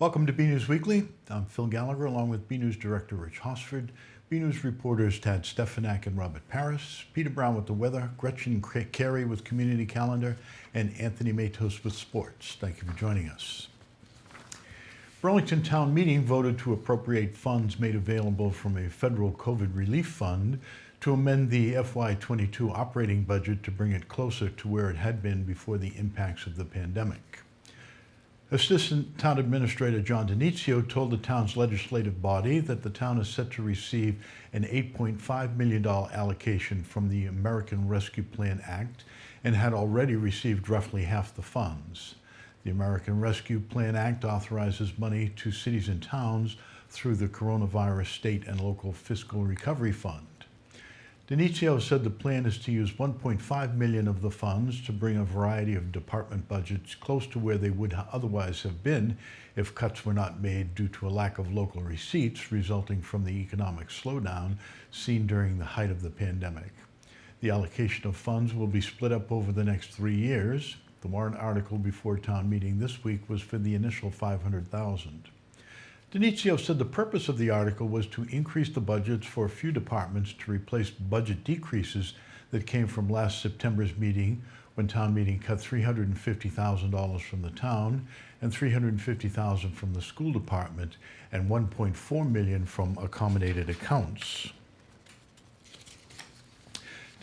Welcome to BNEWS Weekly. I'm Phil Gallagher, along with BNEWS Director Rich Hosford, BNEWS reporters Tad Stefanak and Robert Paris, Peter Brown with the weather, Gretchen Carey with Community Calendar, and Anthony Matos with sports. Thank you for joining us. Burlington Town Meeting voted to appropriate funds made available from a federal COVID relief fund to amend the FY22 operating budget to bring it closer to where it had been before the impacts of the pandemic. Assistant Town Administrator John Denizio told the town's legislative body that the town is set to receive an $8.5 million allocation from the American Rescue Plan Act and had already received roughly half the funds. The American Rescue Plan Act authorizes money to cities and towns through the Coronavirus State and Local Fiscal Recovery Fund. Denizio said the plan is to use $1.5 million of the funds to bring a variety of department budgets close to where they would otherwise have been if cuts were not made due to a lack of local receipts resulting from the economic slowdown seen during the height of the pandemic. The allocation of funds will be split up over the next 3 years. The warrant article before town meeting this week was for the initial $500,000. Denizio said the purpose of the article was to increase the budgets for a few departments to replace budget decreases that came from last September's meeting when town meeting cut $350,000 from the town and $350,000 from the school department and $1.4 million from accommodated accounts.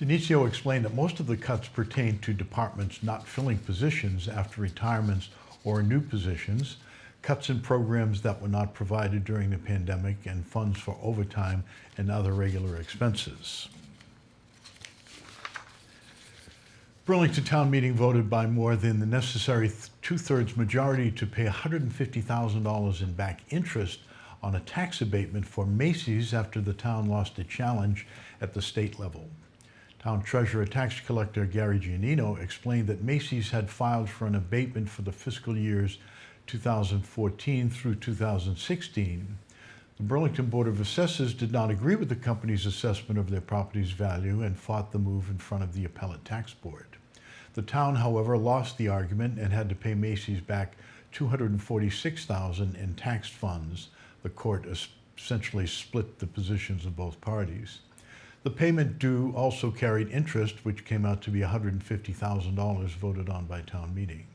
Denizio explained that most of the cuts pertain to departments not filling positions after retirements or new positions, cuts in programs that were not provided during the pandemic, and funds for overtime and other regular expenses. Burlington Town Meeting voted by more than the necessary two-thirds majority to pay $150,000 in back interest on a tax abatement for Macys after the town lost a challenge at the state level. Town Treasurer Tax Collector Gary Giannino explained that Macys had filed for an abatement for the fiscal years 2014 through 2016. The Burlington Board of Assessors did not agree with the company's assessment of their property's value and fought the move in front of the Appellate Tax Board. The town, however, lost the argument and had to pay Macys back $246,000 in taxed funds. The court essentially split the positions of both parties. The payment due also carried interest, which came out to be $150,000 voted on by town meeting.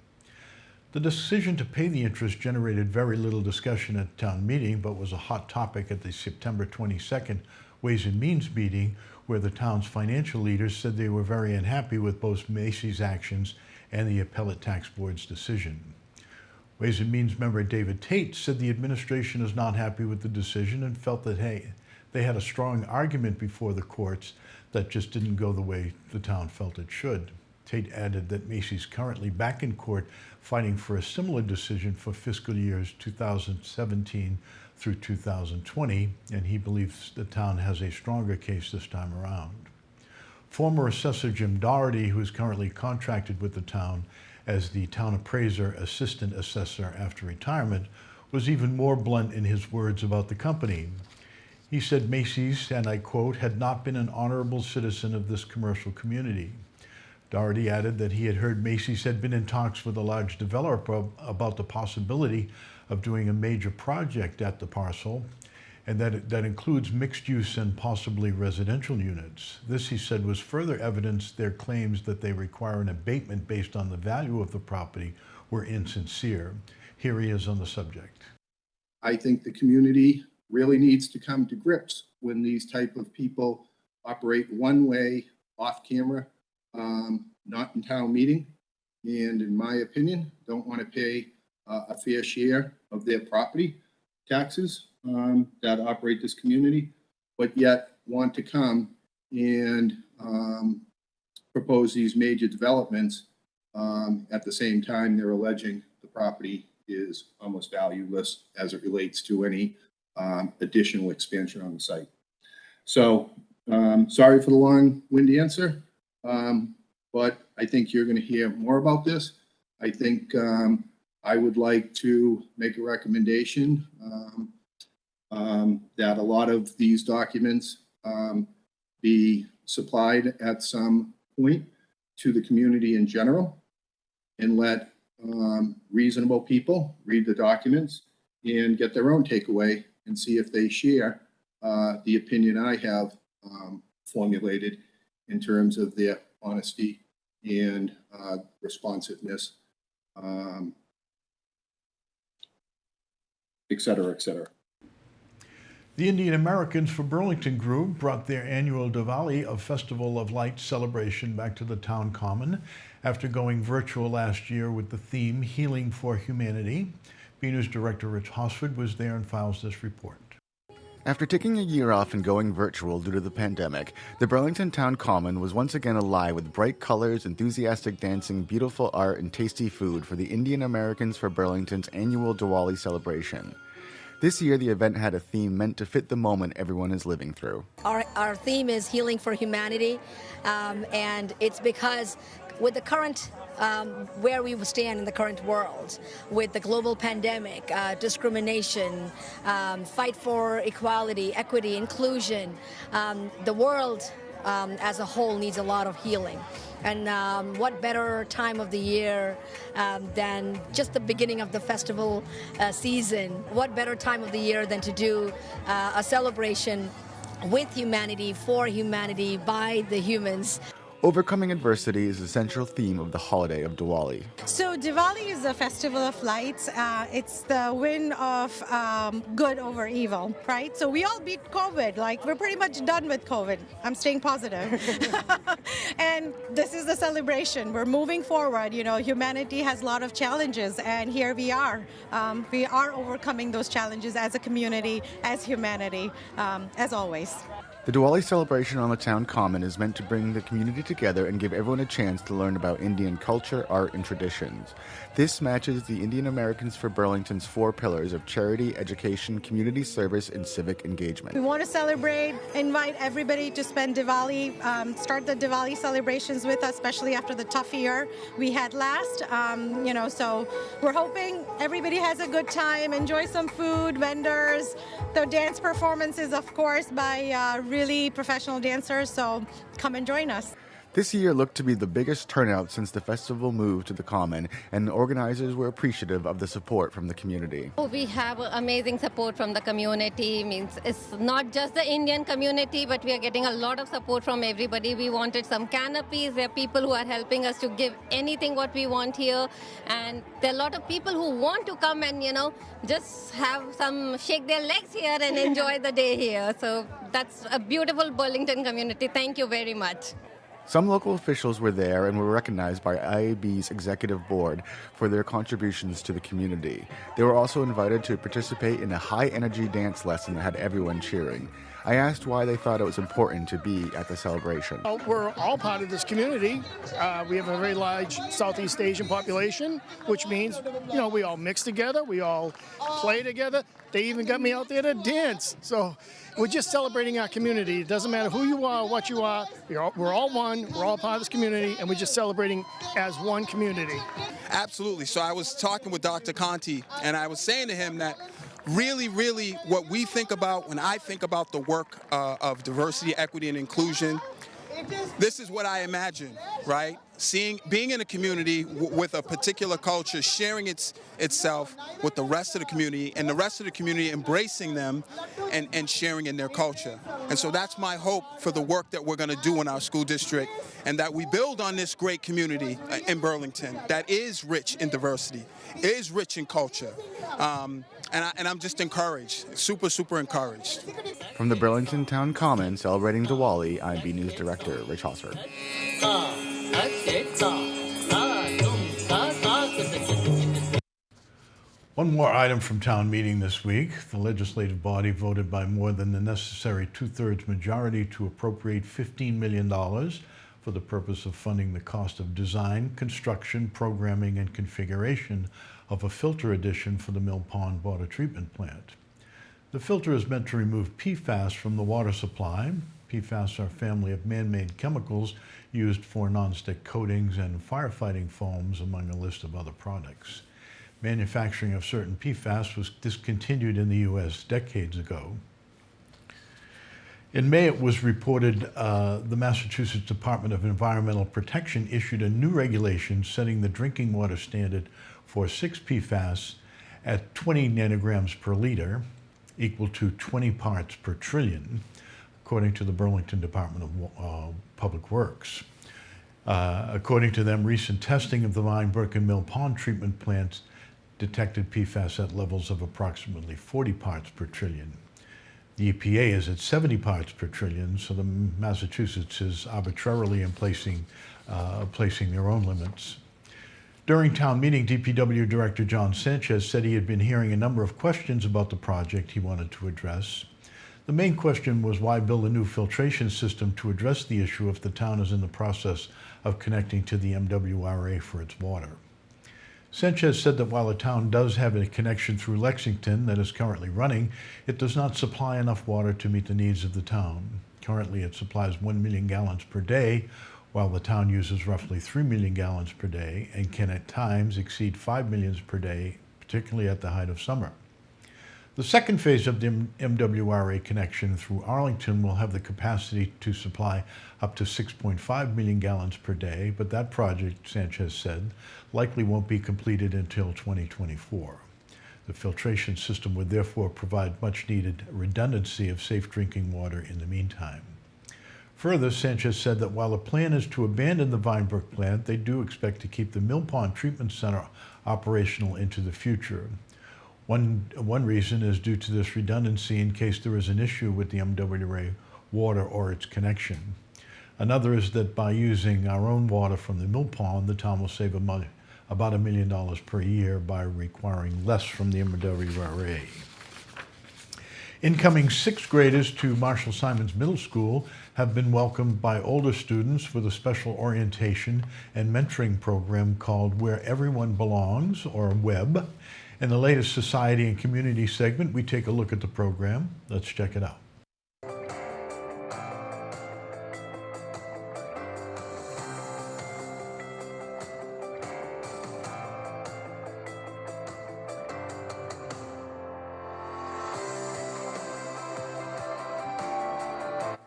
The decision to pay the interest generated very little discussion at town meeting, but was a hot topic at the September 22nd Ways and Means meeting, where the town's financial leaders said they were very unhappy with both Macys' actions and the Appellate Tax Board's decision. Ways and Means member David Tate said the administration is not happy with the decision and felt that, hey, they had a strong argument before the courts that just didn't go the way the town felt it should. Tate added that Macys currently back in court fighting for a similar decision for fiscal years 2017 through 2020, and he believes the town has a stronger case this time around. Former assessor Jim Doherty, who is currently contracted with the town as the town appraiser assistant assessor after retirement, was even more blunt in his words about the company. He said Macys, and I quote, had not been an honorable citizen of this commercial community. Doherty added that he had heard Macys had been in talks with a large developer about the possibility of doing a major project at the parcel, and that includes mixed use and possibly residential units. This, he said, was further evidence their claims that they require an abatement based on the value of the property were insincere. Here he is on the subject. I think the community really needs to come to grips when these type of people operate one way off camera, not in town meeting, and in my opinion, don't want to pay a fair share of their property taxes that operate this community, but yet want to come and propose these major developments at the same time they're alleging the property is almost valueless as it relates to any additional expansion on the site. So sorry for the long-winded answer, but I think you're going to hear more about this. I think I would like to make a recommendation that a lot of these documents be supplied at some point to the community in general, and let reasonable people read the documents and get their own takeaway and see if they share the opinion I have formulated in terms of their honesty and responsiveness, et cetera, et cetera. The Indian Americans for Burlington group brought their annual Diwali, a Festival of Lights celebration, back to the town common after going virtual last year with the theme Healing for Humanity. BNEWS Director Rich Hosford was there and files this report. After taking a year off and going virtual due to the pandemic, the Burlington Town Common was once again alive with bright colors, enthusiastic dancing, beautiful art, and tasty food for the Indian Americans for Burlington's annual Diwali celebration. This year, the event had a theme meant to fit the moment everyone is living through. Our theme is Healing for Humanity, and it's because with the current where we stand in the current world, with the global pandemic, discrimination, fight for equality, equity, inclusion, the world as a whole needs a lot of healing. And what better time of the year than just the beginning of the festival season? What better time of the year than to do a celebration with humanity, for humanity, by the humans? Overcoming adversity is the central theme of the holiday of Diwali. So Diwali is a festival of lights. It's the win of good over evil, right? So we all beat COVID. Like, we're pretty much done with COVID. I'm staying positive. And this is the celebration. We're moving forward. You know, humanity has a lot of challenges, and here we are. We are overcoming those challenges as a community, as humanity, as always. The Diwali celebration on the town common is meant to bring the community together and give everyone a chance to learn about Indian culture, art, and traditions. This matches the Indian Americans for Burlington's 4 pillars of charity, education, community service, and civic engagement. We want to celebrate, invite everybody to spend Diwali, start the Diwali celebrations with us, especially after the tough year we had last. So we're hoping everybody has a good time, enjoy some food, vendors, the dance performances, of course, by really professional dancers, so come and join us. This year looked to be the biggest turnout since the festival moved to the common, and the organizers were appreciative of the support from the community. We have amazing support from the community. Means it's not just the Indian community, but we are getting a lot of support from everybody. We wanted some canopies. There are people who are helping us to give anything what we want here, and there are a lot of people who want to come and just have some shake their legs here and enjoy the day here. So that's a beautiful Burlington community. Thank you very much. Some local officials were there and were recognized by IAB's executive board for their contributions to the community. They were also invited to participate in a high-energy dance lesson that had everyone cheering. I asked why they thought it was important to be at the celebration. We're all part of this community. We have a very large Southeast Asian population, which means, we all mix together, we all play together. They even got me out there to dance. So we're just celebrating our community. It doesn't matter who you are, what you are. We're all one. We're all part of this community, and we're just celebrating as one community. Absolutely. So I was talking with Dr. Conti, and I was saying to him that really, really what we think about when I think about the work of diversity, equity, and inclusion, this is what I imagine, right? Being in a community with a particular culture, sharing itself with the rest of the community, and the rest of the community embracing them and sharing in their culture. And so that's my hope for the work that we're going to do in our school district, and that we build on this great community in Burlington that is rich in diversity, is rich in culture. And I'm just encouraged, super, super encouraged. From the Burlington Town Common celebrating Diwali, I'm BNEWS Director Rich Hosford. One more item from town meeting this week. The legislative body voted by more than the necessary 2/3 majority to appropriate $15 million for the purpose of funding the cost of design, construction, programming, and configuration of a filter addition for the Mill Pond Water Treatment Plant. The filter is meant to remove PFAS from the water supply. PFAS are a family of man-made chemicals used for nonstick coatings and firefighting foams, among a list of other products. Manufacturing of certain PFAS was discontinued in the U.S. decades ago. In May, it was reported the Massachusetts Department of Environmental Protection issued a new regulation setting the drinking water standard for 6 PFAS at 20 nanograms per liter, equal to 20 parts per trillion, according to the Burlington Department of Public Works. According to them, recent testing of the Vine Brook and Mill Pond treatment plants detected PFAS at levels of approximately 40 parts per trillion. The EPA is at 70 parts per trillion, so the Massachusetts is arbitrarily placing their own limits. During town meeting, DPW Director John Sanchez said he had been hearing a number of questions about the project he wanted to address. The main question was why build a new filtration system to address the issue if the town is in the process of connecting to the MWRA for its water. Sanchez said that while the town does have a connection through Lexington that is currently running, it does not supply enough water to meet the needs of the town. Currently, it supplies 1 million gallons per day, while the town uses roughly 3 million gallons per day and can at times exceed 5 million per day, particularly at the height of summer. The second phase of the MWRA connection through Arlington will have the capacity to supply up to 6.5 million gallons per day, but that project, Sanchez said, likely won't be completed until 2024. The filtration system would therefore provide much-needed redundancy of safe drinking water in the meantime. Further, Sanchez said that while the plan is to abandon the Vine Brook plant, they do expect to keep the Mill Pond Treatment Center operational into the future. One reason is due to this redundancy in case there is an issue with the MWRA water or its connection. Another is that by using our own water from the Mill Pond, the town will save about $1 million per year by requiring less from the MWRA. Incoming sixth graders to Marshall Simons Middle School have been welcomed by older students with a special orientation and mentoring program called Where Everyone Belongs, or WEB. In the latest Society and Community segment, we take a look at the program. Let's check it out.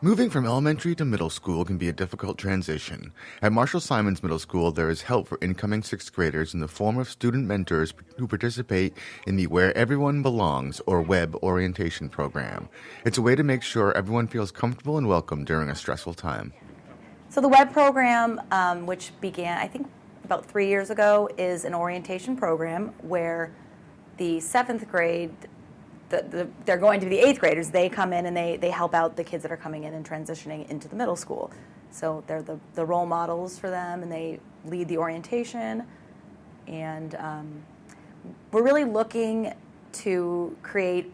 Moving from elementary to middle school can be a difficult transition. At Marshall Simons Middle School, there is help for incoming sixth graders in the form of student mentors who participate in the Where Everyone Belongs, or WEB, orientation program. It's a way to make sure everyone feels comfortable and welcome during a stressful time. So the WEB program, which began, I think, about 3 years ago, is an orientation program where the seventh grade, they're going to be the eighth graders. They come in and they help out the kids that are coming in and transitioning into the middle school. So they're the role models for them, and they lead the orientation. And we're really looking to create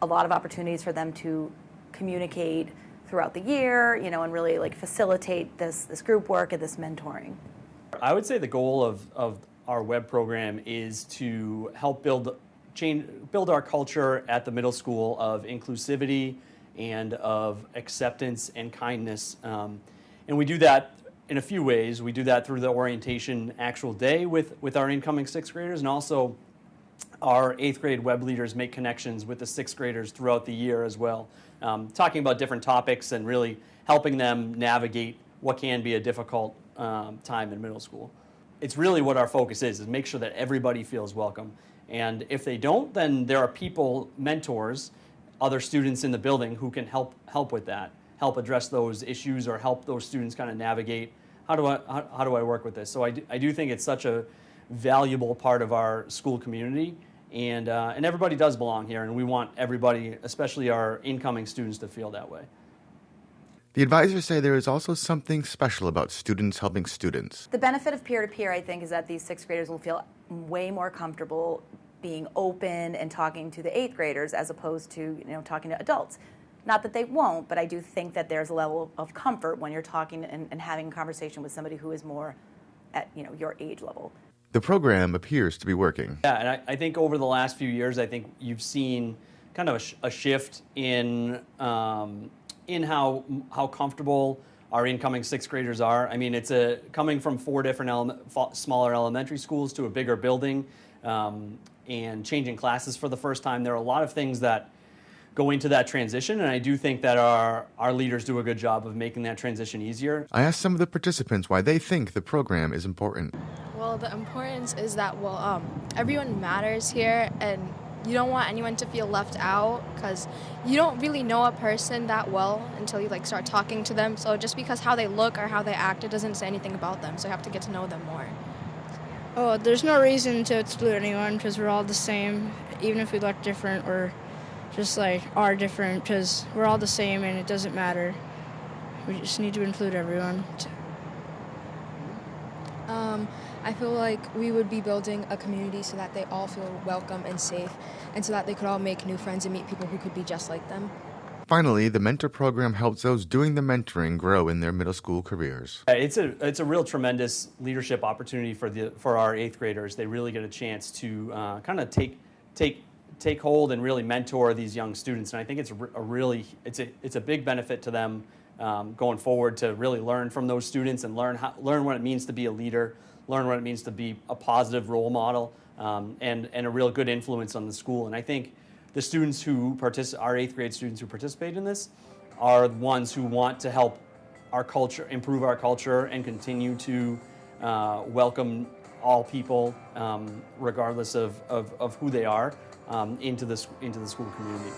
a lot of opportunities for them to communicate throughout the year, and really like facilitate this group work and this mentoring. I would say the goal of our WEB program is to help build our culture at the middle school of inclusivity and of acceptance and kindness. And we do that in a few ways. We do that through the orientation actual day with our incoming sixth graders, and also our eighth grade WEB leaders make connections with the sixth graders throughout the year as well, talking about different topics and really helping them navigate what can be a difficult time in middle school. It's really what our focus is make sure that everybody feels welcome. And if they don't, then there are people, mentors, other students in the building who can help with that, help address those issues, or help those students kind of navigate, how do I work with this? So I do think it's such a valuable part of our school community, and everybody does belong here, and we want everybody, especially our incoming students, to feel that way. The advisors say there is also something special about students helping students. The benefit of peer-to-peer, I think, is that these sixth graders will feel way more comfortable being open and talking to the eighth graders as opposed to talking to adults. Not that they won't, but I do think that there's a level of comfort when you're talking and having a conversation with somebody who is more at your age level. The program appears to be working. Yeah, and I think over the last few years, I think you've seen kind of a shift in how comfortable our incoming sixth graders are. I mean, it's coming from 4 different smaller elementary schools to a bigger building, and changing classes for the first time. There are a lot of things that go into that transition, and I do think that our leaders do a good job of making that transition easier. I asked some of the participants why they think the program is important. Well, the importance is that, everyone matters here, and you don't want anyone to feel left out because you don't really know a person that well until you start talking to them. So just because how they look or how they act, it doesn't say anything about them. So you have to get to know them more. Oh, there's no reason to exclude anyone because we're all the same, even if we look different or just are different, because we're all the same and it doesn't matter. We just need to include everyone. I feel like we would be building a community so that they all feel welcome and safe, and so that they could all make new friends and meet people who could be just like them. Finally, the mentor program helps those doing the mentoring grow in their middle school careers. It's a real tremendous leadership opportunity for our 8th graders. They really get a chance to kind of take hold and really mentor these young students, and I think it's a big benefit to them going forward to really learn from those students and learn what it means to be a leader, learn what it means to be a positive role model, and a real good influence on the school. And I think the students who our 8th grade students who participate in this are the ones who want to help our culture, improve our culture, and continue to welcome all people, regardless of who they are, into the school community.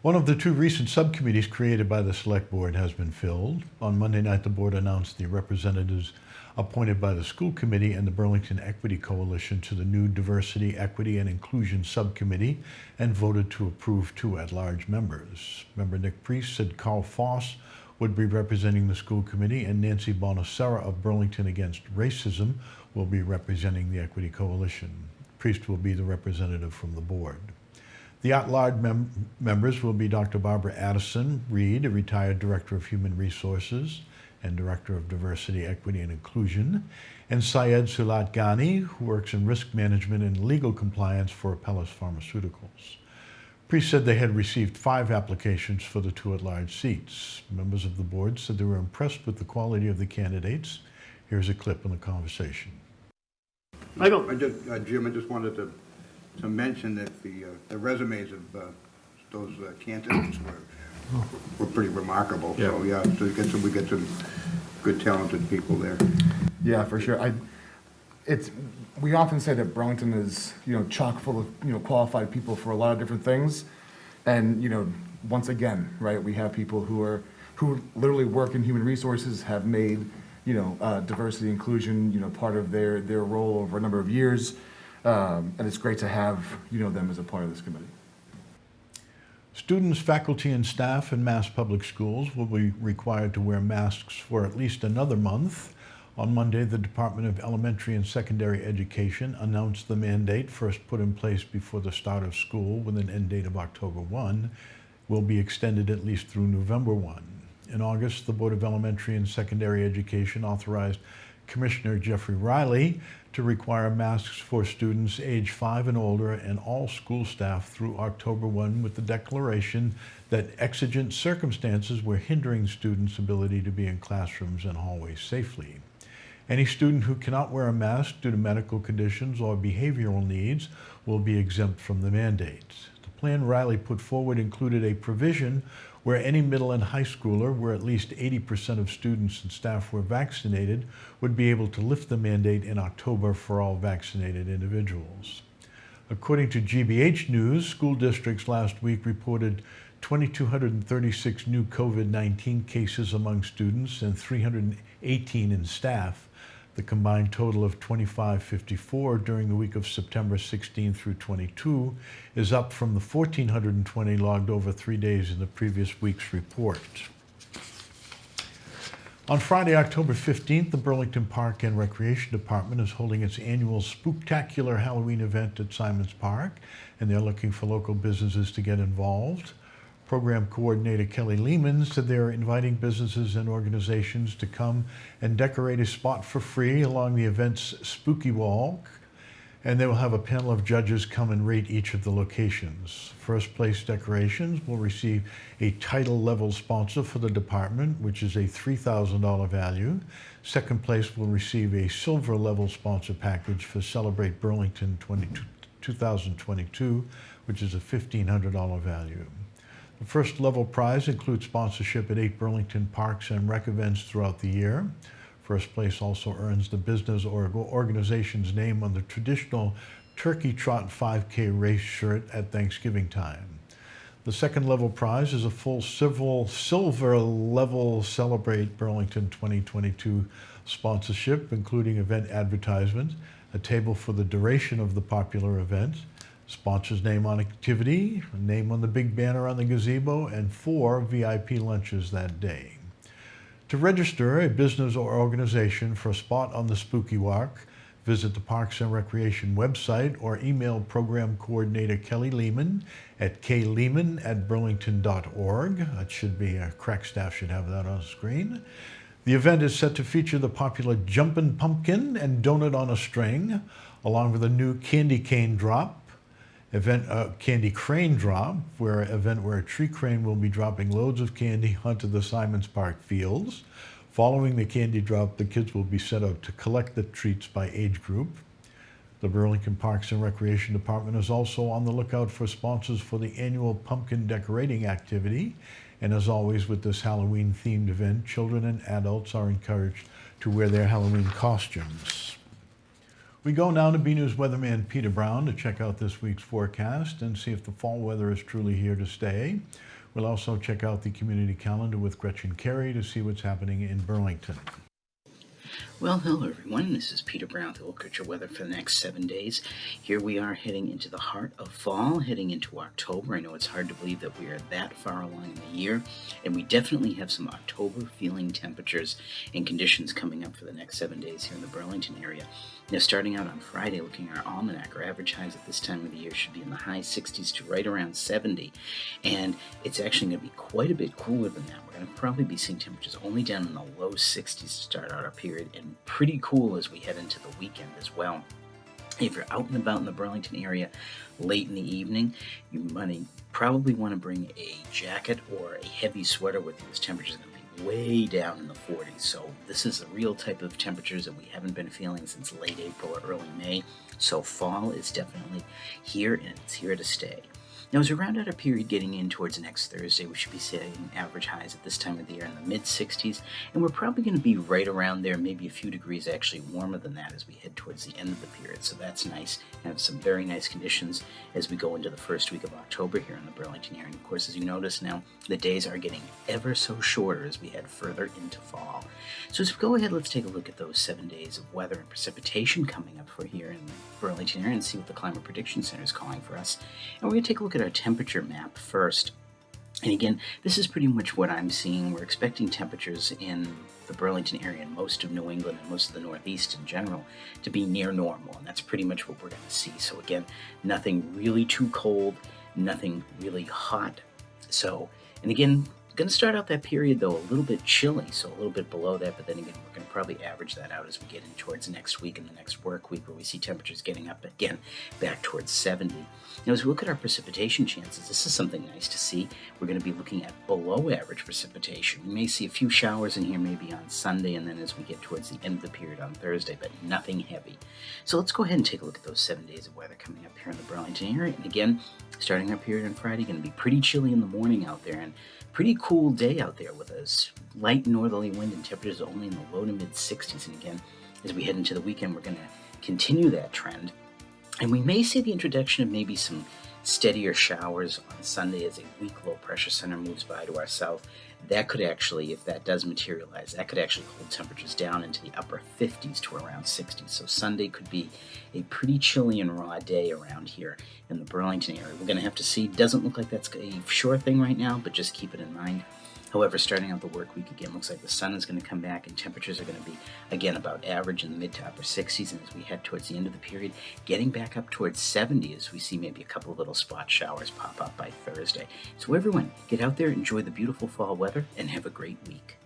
One of the 2 recent subcommittees created by the Select Board has been filled. On Monday night, the board announced the representatives appointed by the School Committee and the Burlington Equity Coalition to the new Diversity, Equity, and Inclusion Subcommittee and voted to approve 2 at-large members. Member Nick Priest said Carl Foss would be representing the School Committee, and Nancy Bonacera of Burlington Against Racism will be representing the Equity Coalition. Priest will be the representative from the board. The at-large members will be Dr. Barbara Addison Reed, a retired Director of Human Resources and Director of Diversity, Equity, and Inclusion, and Syed Sulat Ghani, who works in risk management and legal compliance for Apellis Pharmaceuticals. Priest said they had received 5 applications for the 2 at-large seats. Members of the board said they were impressed with the quality of the candidates. Here's a clip in the conversation. Michael. Jim, I just wanted to mention that the resumes of those candidates were pretty remarkable. Yeah. So we get some good talented people there. Yeah, for sure. We often say that Burlington is chock full of qualified people for a lot of different things, and once again, right, we have people who literally work in human resources, have made diversity inclusion part of their role over a number of years. And it's great to have them as a part of this committee. Students, faculty, and staff in Mass Public Schools will be required to wear masks for at least another month. On Monday, the Department of Elementary and Secondary Education announced the mandate, first put in place before the start of school with an end date of October 1, will be extended at least through November 1. In August, the Board of Elementary and Secondary Education authorized Commissioner Jeffrey Riley to require masks for students age 5 and older and all school staff through October 1, with the declaration that exigent circumstances were hindering students' ability to be in classrooms and hallways safely. Any student who cannot wear a mask due to medical conditions or behavioral needs will be exempt from the mandate. The plan Riley put forward included a provision where any middle and high schooler where at least 80% of students and staff were vaccinated would be able to lift the mandate in October for all vaccinated individuals. According to GBH News, school districts last week reported 2,236 new COVID-19 cases among students and 318 in staff. The combined total of 2,554 during the week of September 16 through 22 is up from the 1,420 logged over 3 days in the previous week's report. On Friday, October 15th, the Burlington Park and Recreation Department is holding its annual Spooktacular Halloween event at Simons Park, and they're looking for local businesses to get involved. Program Coordinator Kelly Lehman said they're inviting businesses and organizations to come and decorate a spot for free along the event's Spooky Walk, and they will have a panel of judges come and rate each of the locations. First place decorations will receive a title level sponsor for the department, which is a $3,000 value. Second place will receive a silver level sponsor package for Celebrate Burlington 2022, which is a $1,500 value. The first level prize includes sponsorship at 8 Burlington parks and rec events throughout the year. First place also earns the business or organization's name on the traditional Turkey Trot 5K race shirt at Thanksgiving time. The second level prize is a full silver level Celebrate Burlington 2022 sponsorship, including event advertisements, a table for the duration of the popular event, sponsor's name on activity, a name on the big banner on the gazebo, and 4 VIP lunches that day. To register a business or organization for a spot on the Spooky Walk, visit the Parks and Recreation website or email Program Coordinator Kelly Lehman at klehman@burlington.org. That should be, crack staff should have that on the screen. The event is set to feature the popular Jumpin' Pumpkin and Donut on a String, along with a new Candy Cane Drop, Candy Crane Drop, where a tree crane will be dropping loads of candy onto the Simons Park fields. Following the candy drop, the kids will be set out to collect the treats by age group. The Burlington Parks and Recreation Department is also on the lookout for sponsors for the annual pumpkin decorating activity. And as always with this Halloween-themed event, children and adults are encouraged to wear their Halloween costumes. We go now to BNEWS weatherman Peter Brown to check out this week's forecast and see if the fall weather is truly here to stay. We'll also check out the community calendar with Gretchen Carey to see what's happening in Burlington. Well, hello everyone. This is Peter Brown to look at your weather for the next 7 days. Here we are heading into the heart of fall, heading into October. I know it's hard to believe that we are that far along in the year, and we definitely have some October-feeling temperatures and conditions coming up for the next 7 days here in the Burlington area. Now, starting out on Friday, looking at our almanac, our average highs at this time of the year should be in the high 60s to right around 70, and it's actually going to be quite a bit cooler than that. We're going to probably be seeing temperatures only down in the low 60s to start out our period, and pretty cool as we head into the weekend as well. If you're out and about in the Burlington area late in the evening, you probably want to bring a jacket or a heavy sweater with you, as temperatures are going to be way down in the 40s. So this is the real type of temperatures that we haven't been feeling since late April or early May. So fall is definitely here, and it's here to stay. Now, as we round out our period getting in towards next Thursday, we should be seeing average highs at this time of the year in the mid-60s, and we're probably going to be right around there, maybe a few degrees actually warmer than that as we head towards the end of the period. So that's nice. Have some very nice conditions as we go into the first week of October here in the Burlington area. And of course, as you notice now, the days are getting ever so shorter as we head further into fall. So as we go ahead, let's take a look at those 7 days of weather and precipitation coming up for here in the Burlington area and see what the Climate Prediction Center is calling for us. And we're going to take a look at our temperature map first. And again, this is pretty much what I'm seeing. We're expecting temperatures in the Burlington area and most of New England and most of the Northeast in general to be near normal, and that's pretty much what we're going to see. So again, nothing really too cold, nothing really hot. So, and again, going to start out that period though a little bit chilly, so a little bit below that, but then again we're going to probably average that out as we get in towards next week and the next work week, where we see temperatures getting up again back towards 70. Now as we look at our precipitation chances, this is something nice to see. We're going to be looking at below average precipitation. We may see a few showers in here maybe on Sunday, and then as we get towards the end of the period on Thursday, but nothing heavy. So let's go ahead and take a look at those 7 days of weather coming up here in the Burlington area. And again, starting our period on Friday, going to be pretty chilly in the morning out there, and pretty cool day out there with a light northerly wind and temperatures only in the low to mid 60s. And again, as we head into the weekend, we're going to continue that trend. And we may see the introduction of maybe some steadier showers on Sunday as a weak low pressure center moves by to our south. That could actually, if that does materialize, that could actually hold temperatures down into the upper 50s to around 60. So Sunday could be a pretty chilly and raw day around here in the Burlington area. We're going to have to see. Doesn't look like that's a sure thing right now, but just keep it in mind. However, starting out the work week again, looks like the sun is going to come back and temperatures are going to be, again, about average in the mid to upper 60s. And as we head towards the end of the period, getting back up towards 70 as we see maybe a couple of little spot showers pop up by Thursday. So everyone, get out there, enjoy the beautiful fall weather, and have a great week.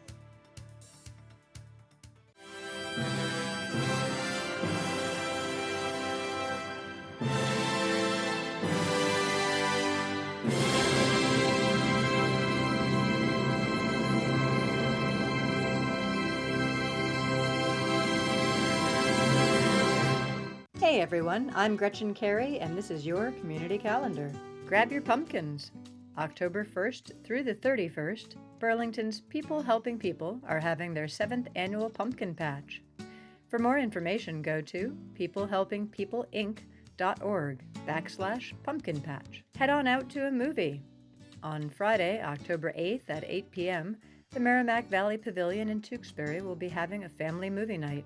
Hey everyone, I'm Gretchen Carey, and this is your community calendar. Grab your pumpkins. October 1st through the 31st, Burlington's People Helping People are having their 7th annual Pumpkin Patch. For more information, go to peoplehelpingpeopleinc.org/pumpkin patch. Head on out to a movie. On Friday, October 8th at 8 p.m., the Merrimack Valley Pavilion in Tewksbury will be having a family movie night.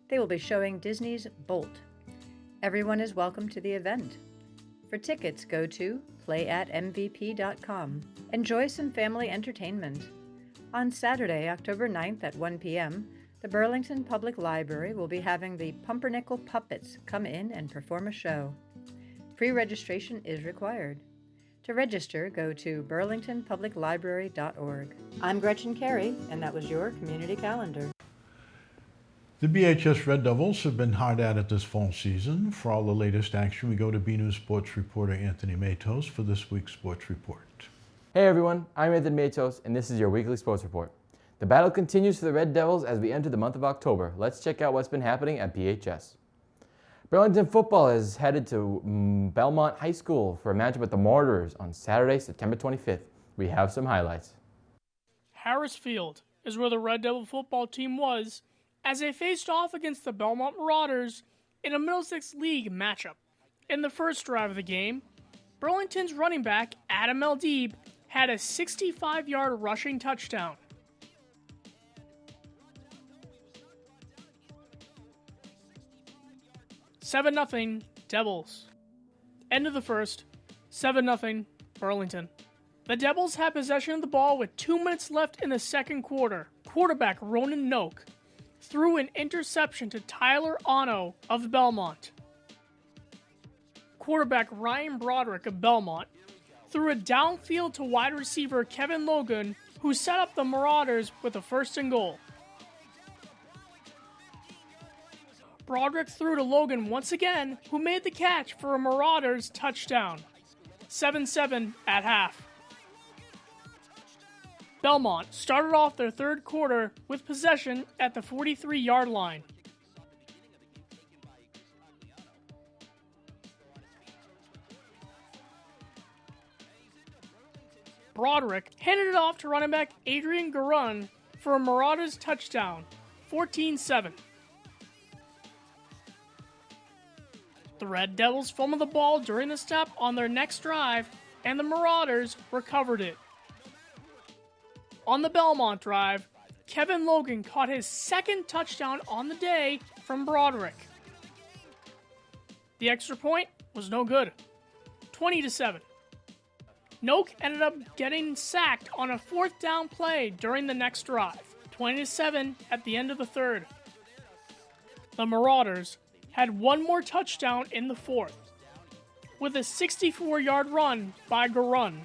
They will be showing Disney's Bolt. Everyone is welcome to the event. For tickets, go to playatmvp.com. Enjoy some family entertainment. On Saturday, October 9th at 1 p.m., the Burlington Public Library will be having the Pumpernickel Puppets come in and perform a show. Pre-registration is required. To register, go to burlingtonpubliclibrary.org. I'm Gretchen Carey, and that was your community calendar. The BHS Red Devils have been hard at it this fall season. For all the latest action, we go to BNEWS sports reporter Anthony Matos for this week's sports report. Hey everyone, I'm Anthony Matos, and this is your weekly sports report. The battle continues for the Red Devils as we enter the month of October. Let's check out what's been happening at BHS. Burlington football is headed to Belmont High School for a matchup with the Mortars on Saturday, September 25th. We have some highlights. Harris Field is where the Red Devil football team was as they faced off against the Belmont Marauders in a Middlesex League matchup. In the first drive of the game, Burlington's running back, Adam Eldeeb, had a 65-yard rushing touchdown. $7-0 Devils. End of the first, 7-0 Burlington. The Devils had possession of the ball with 2 minutes left in the second quarter. Quarterback Ronan Noak threw an interception to Tyler Ono of Belmont. Quarterback Ryan Broderick of Belmont threw a downfield to wide receiver Kevin Logan, who set up the Marauders with a 1st and goal. Broderick threw to Logan once again, who made the catch for a Marauders touchdown. 7-7 at half. Belmont started off their third quarter with possession at the 43-yard line. Broderick handed it off to running back Adrian Garun for a Marauders touchdown, 14-7. The Red Devils fumbled the ball during the snap on their next drive, and the Marauders recovered it. On the Belmont drive, Kevin Logan caught his second touchdown on the day from Broderick. The extra point was no good, 20-7. Noak ended up getting sacked on a 4th down play during the next drive, 20-7 at the end of the third. The Marauders had one more touchdown in the fourth, with a 64-yard run by Garun.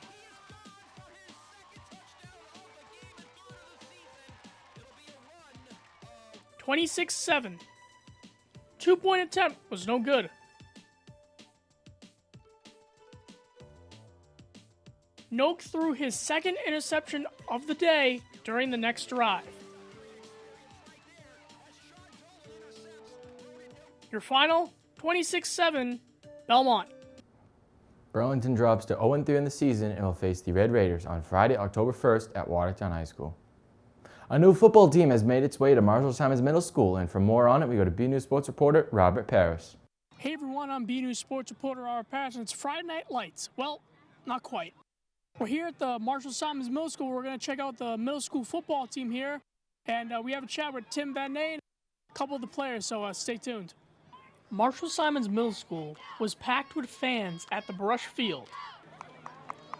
$26-7. 2-point attempt was no good. Noak threw his second interception of the day during the next drive. Your final, 26-7, Belmont. Burlington drops to 0-3 in the season and will face the Red Raiders on Friday, October 1st at Watertown High School. A new football team has made its way to Marshall-Simons Middle School, and for more on it, we go to BNews Sports reporter Robert Paris. Hey everyone, I'm BNews Sports reporter Robert Paris, and it's Friday Night Lights. Well, not quite. We're here at the Marshall-Simons Middle School. We're going to check out the middle school football team here, and we have a chat with Tim Van Ney and a couple of the players, so stay tuned. Marshall-Simons Middle School was packed with fans at the Brush Field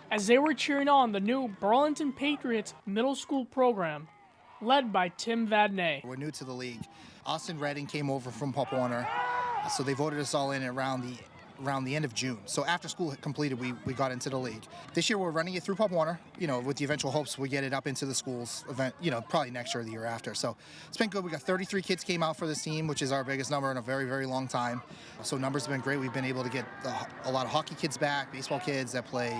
as they were cheering on the new Burlington Patriots middle school program led by Tim Van Ney. We're new to the league. Austin Redding came over from Pop Warner, so they voted us all in around the end of June. So after school had completed, we got into the league. This year we're running it through Pop Warner, with the eventual hopes we get it up into the schools event, probably next year or the year after. So it's been good. We got 33 kids came out for this team, which is our biggest number in a very, very long time. So numbers have been great. We've been able to get a lot of hockey kids back, baseball kids that play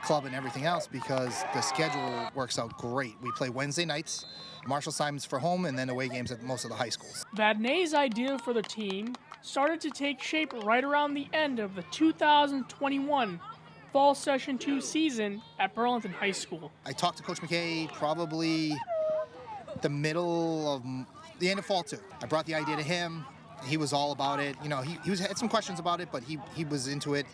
club and everything else because the schedule works out great. We play Wednesday nights, Marshall-Simons for home, and then away games at most of the high schools. Van Ney's idea for the team started to take shape right around the end of the 2021 Fall Session 2 season at Burlington High School. I talked to Coach McKay probably the end of fall 2. I brought the idea to him. He was all about it. You know, he had some questions about it, but he was into it.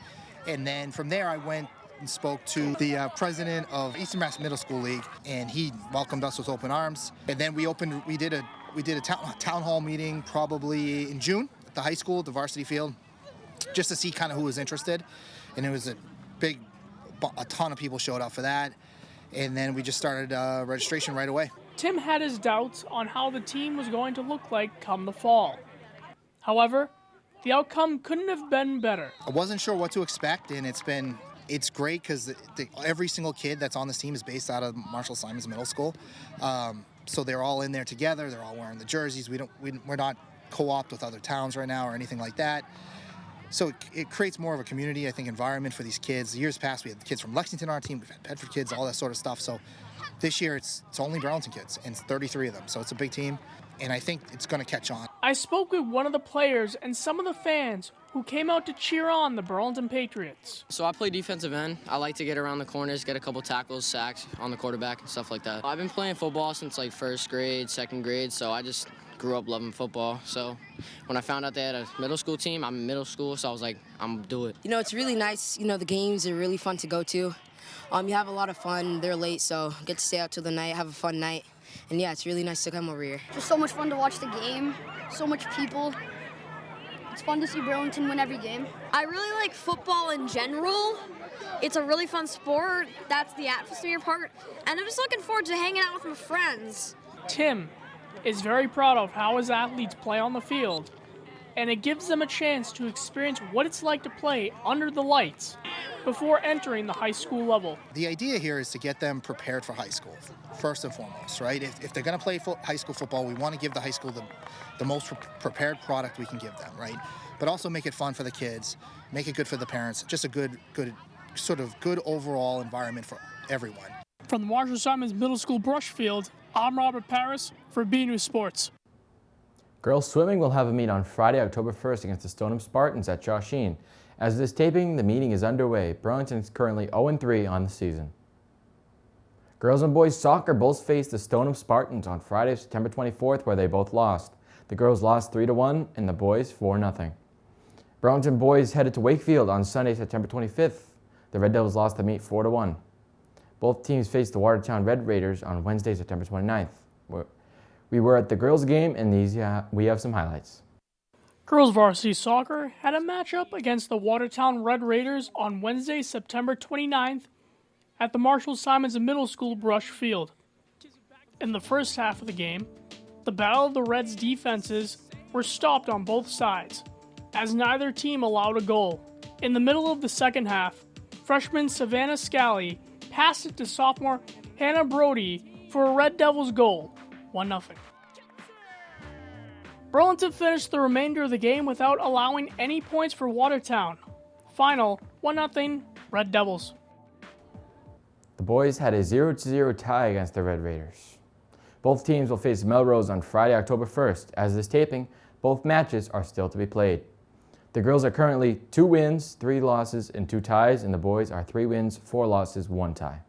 And then from there, I went and spoke to the president of Eastern Mass Middle School League, and he welcomed us with open arms. And then we did a town hall meeting probably in June at the high school, the varsity field, just to see kind of who was interested. And it was a ton of people showed up for that. And then we just started registration right away. Tim had his doubts on how the team was going to look like come the fall. However, the outcome couldn't have been better. I wasn't sure what to expect, and it's great because every single kid that's on this team is based out of Marshall Simons Middle School. So they're all in there together. They're all wearing the jerseys. We're not co-opted with other towns right now or anything like that. So it creates more of a community, I think, environment for these kids. Years past, we had kids from Lexington on our team. We've had Bedford kids, all that sort of stuff. So this year, it's only Burlington kids, and it's 33 of them. So it's a big team, and I think it's going to catch on. I spoke with one of the players and some of the fans who came out to cheer on the Burlington Patriots. So I play defensive end. I like to get around the corners, get a couple tackles, sacks on the quarterback and stuff like that. I've been playing football since like first grade, second grade, so I just grew up loving football. So when I found out they had a middle school team, I'm in middle school, so I was like, I'm gonna do it. You know, it's really nice. You know, the games are really fun to go to. You have a lot of fun. They're late, so get to stay out till the night, have a fun night. And yeah, it's really nice to come over here. Just so much fun to watch the game, so much people. It's fun to see Burlington win every game. I really like football in general. It's a really fun sport. That's the atmosphere part. And I'm just looking forward to hanging out with my friends. Tim is very proud of how his athletes play on the field, and it gives them a chance to experience what it's like to play under the lights before entering the high school level. The idea here is to get them prepared for high school, first and foremost, right? If they're going to play high school football, we want to give the high school the most prepared product we can give them, right? But also make it fun for the kids, make it good for the parents, just a good overall environment for everyone. From the Marshall Simons Middle School brush field, I'm Robert Paris for BNEWS Sports. Girls swimming will have a meet on Friday, October 1st against the Stoneham Spartans at Shawsheen. As of this taping, the meeting is underway. Burlington is currently 0-3 on the season. Girls and boys soccer both faced the Stoneham Spartans on Friday, September 24th, where they both lost. The girls lost 3-1 and the boys 4-0. Burlington boys headed to Wakefield on Sunday, September 25th. The Red Devils lost the meet 4-1. Both teams faced the Watertown Red Raiders on Wednesday, September 29th. We were at the girls' game, and we have some highlights. Girls varsity soccer had a matchup against the Watertown Red Raiders on Wednesday, September 29th at the Marshall Simons Middle School brush field. In the first half of the game, the battle of the Reds' defenses were stopped on both sides, as neither team allowed a goal. In the middle of the second half, freshman Savannah Scally passed it to sophomore Hannah Brody for a Red Devils goal, 1-0. Burlington finished the remainder of the game without allowing any points for Watertown. Final, 1-0, Red Devils. The boys had a 0-0 tie against the Red Raiders. Both teams will face Melrose on Friday, October 1st. As of this taping, both matches are still to be played. The girls are currently 2 wins, 3 losses, and 2 ties, and the boys are 3 wins, 4 losses, 1 tie.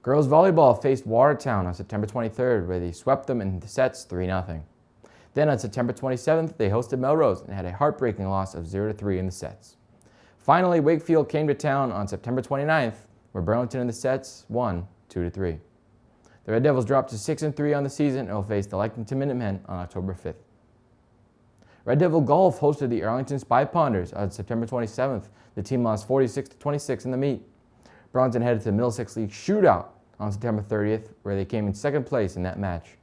Girls volleyball faced Watertown on September 23rd, where they swept them in the sets 3-0. Then on September 27th, they hosted Melrose and had a heartbreaking loss of 0-3 in the sets. Finally, Wakefield came to town on September 29th, where Burlington in the sets won 2-3. The Red Devils dropped to 6-3 on the season and will face the Lexington Minutemen on October 5th. Red Devil Golf hosted the Arlington Spy Ponders on September 27th. The team lost 46-26 in the meet. Burlington headed to the Middlesex League Shootout on September 30th, where they came in second place in that match.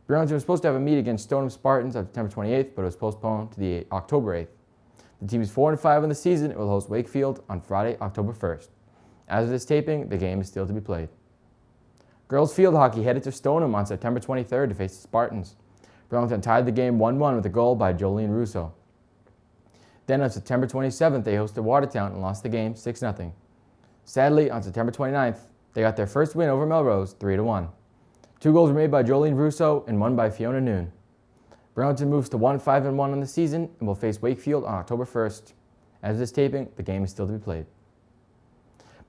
Burlington was supposed to have a meet against Stoneham Spartans on September 28th, but it was postponed to the October 8th. The team is 4-5 in the season. It will host Wakefield on Friday, October 1st. As of this taping, the game is still to be played. Girls field hockey headed to Stoneham on September 23rd to face the Spartans. Burlington tied the game 1-1 with a goal by Jolene Russo. Then on September 27th, they hosted Watertown and lost the game 6-0. Sadly, on September 29th, they got their first win over Melrose 3-1. 2 goals were made by Jolene Russo and 1 by Fiona Noon. Burlington moves to 1-5-1 on the season and will face Wakefield on October 1st. As of this taping, the game is still to be played.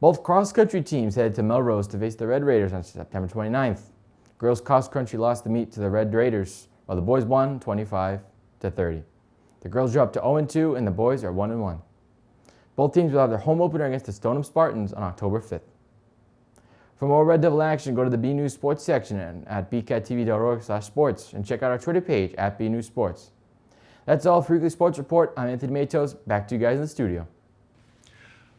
Both cross-country teams headed to Melrose to face the Red Raiders on September 29th. Girls cross-country lost the meet to the Red Raiders, while the boys won 25-30. The girls dropped to 0-2 and the boys are 1-1. Both teams will have their home opener against the Stoneham Spartans on October 5th. For more Red Devil action, go to the BNEWS Sports section at bcattv.org/sports and check out our Twitter page at BNewsSports. That's all for Weekly Sports Report. I'm Anthony Matos. Back to you guys in the studio.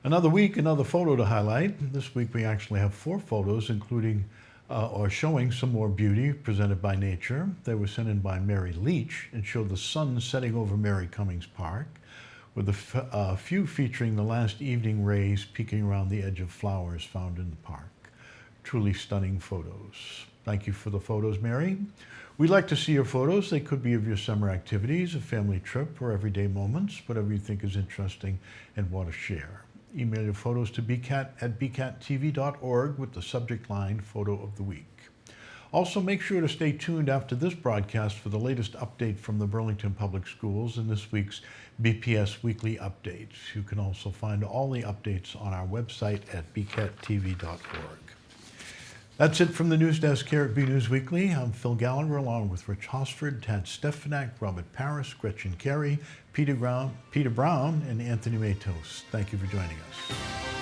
Another week, another photo to highlight. This week we actually have 4 photos, including or showing some more beauty presented by nature. They were sent in by Mary Leach and showed the sun setting over Mary Cummings Park, with a few featuring the last evening rays peeking around the edge of flowers found in the park. Truly stunning photos. Thank you for the photos, Mary. We'd like to see your photos. They could be of your summer activities, a family trip, or everyday moments, whatever you think is interesting and want to share. Email your photos to bcat@bcattv.org with the subject line Photo of the Week. Also, make sure to stay tuned after this broadcast for the latest update from the Burlington Public Schools in this week's BPS Weekly Updates. You can also find all the updates on our website at bcattv.org. That's it from the news desk here at BNEWS Weekly. I'm Phil Gallagher, along with Rich Hosford, Tad Stefanak, Robert Paris, Gretchen Carey, Peter Brown, and Anthony Matos. Thank you for joining us.